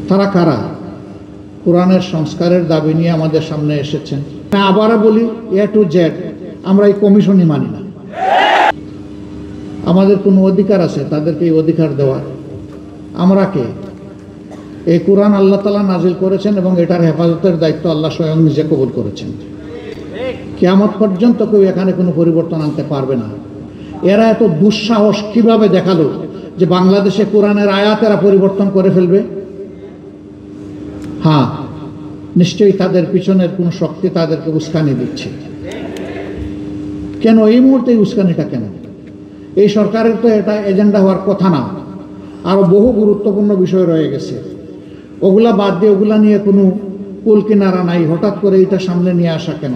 তারা কারা? কোরআনের সংস্কারের দাবি নিয়ে আমাদের সামনে এসেছেন। আবারও বলি, এ টু জেড আমরা এই কমিশনই মানি না। আমাদের কোনো অধিকার আছে তাদেরকে এই অধিকার দেওয়ার? আমরা কে? এই কোরআন আল্লাহ তাআলা নাজিল করেছেন এবং এটার হেফাজতের দায়িত্ব আল্লাহ স্বয়ং নিজে কবুল করেছেন। কিয়ামত পর্যন্ত কেউ এখানে কোনো পরিবর্তন আনতে পারবে না। এরা এত দুঃসাহস কিভাবে দেখালো যে বাংলাদেশে কোরআনের আয়াত এরা পরিবর্তন করে ফেলবে? হ্যাঁ, নিশ্চয়ই তাদের পিছনের কোনো শক্তি তাদেরকে উস্কানি দিচ্ছে। কেন এই মুহূর্তে এই উস্কানিটা কেন? এই সরকারের তো এটা এজেন্ডা হওয়ার কথা না। আরও বহু গুরুত্বপূর্ণ বিষয় রয়ে গেছে, ওগুলা বাদ দিয়ে ওগুলা নিয়ে কোনো কুল কিনারা নাই। হঠাৎ করে এটা সামনে নিয়ে আসা কেন?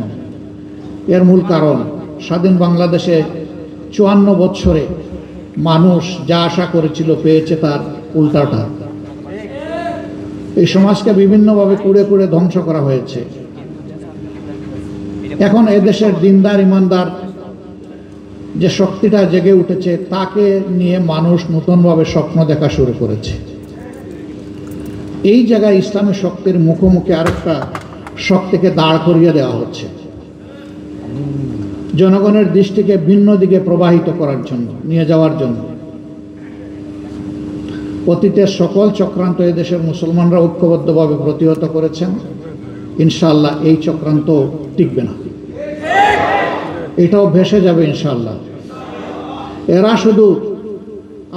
এর মূল কারণ, স্বাধীন বাংলাদেশে 54 বছরে মানুষ যা আশা করেছিল পেয়েছে তার উল্টাটা। এই সমাজকে বিভিন্নভাবে কুড়ে কুড়ে ধ্বংস করা হয়েছে। এখন এদেশের দিনদার ইমানদার যে শক্তিটা জেগে উঠেছে তাকে নিয়ে মানুষ নতুনভাবে স্বপ্ন দেখা শুরু করেছে। এই জায়গায় ইসলামী শক্তির মুখোমুখি আরেকটা শক্তিকে দাঁড় করিয়ে দেওয়া হচ্ছে, জনগণের দৃষ্টিকে ভিন্ন দিকে প্রবাহিত করার জন্য, নিয়ে যাওয়ার জন্য। অতীতের সকল চক্রান্ত এদেশের মুসলমানরা ঐক্যবদ্ধভাবে প্রতিহত করেছেন। ইনশাআল্লাহ এই চক্রান্ত টিকবে না, এটাও ভেসে যাবে ইনশাআল্লাহ। এরা শুধু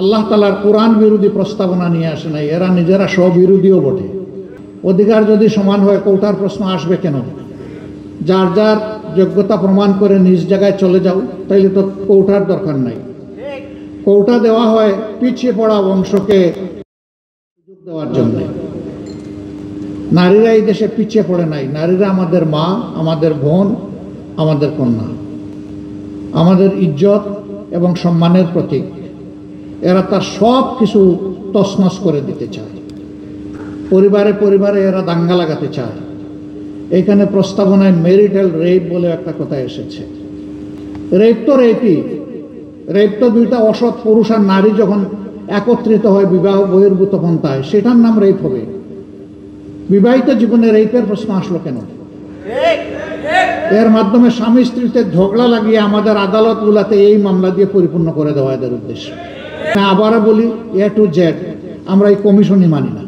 আল্লাহ তাআলার কোরআন বিরোধী প্রস্তাবনা নিয়ে আসে নাই, এরা নিজেরা স্ববিরোধীও বটে। অধিকার যদি সমান হয় কৌটার প্রশ্ন আসবে কেন? যার যার যোগ্যতা প্রমাণ করে নিজ জায়গায় চলে যাও, তাইলে তো কৌটার দরকার নাই। কৌটা দেওয়া হয় পিছিয়ে পড়া বংশকে সুযোগ দেওয়ার জন্য। নারীরা এই দেশে পিছিয়ে পড়ে নাই। নারীরা আমাদের মা, আমাদের বোন, আমাদের কন্যা, আমাদের ইজ্জত এবং সম্মানের প্রতীক। এরা তার সব কিছু তছনছ করে দিতে চায়। পরিবারে পরিবারে এরা দাঙ্গা লাগাতে চায়। এখানে প্রস্তাবনায় ম্যারিটাল রেপ বলে একটা কথা এসেছে। রেপ তো রেপই, রেপ তো দুইটা অসৎ পুরুষ আর নারী যখন একত্রিত হয় বিবাহ বহির্ভূত পন্থায়, সেটার নাম রেপ হবে। বিবাহিত জীবনে রেপের প্রশ্ন আসলো কেন? এর মাধ্যমে স্বামী স্ত্রীতে ঝগড়া লাগিয়ে আমাদের আদালতগুলোতে এই মামলা দিয়ে পরিপূর্ণ করে দেওয়া এদের উদ্দেশ্য। আবারও বলি, এ টু জেড আমরা এই কমিশনই মানি না।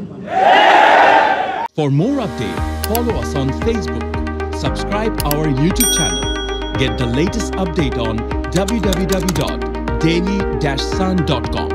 For more updates, follow us on Facebook, subscribe our YouTube channel, get the latest update on www.daily-sun.com.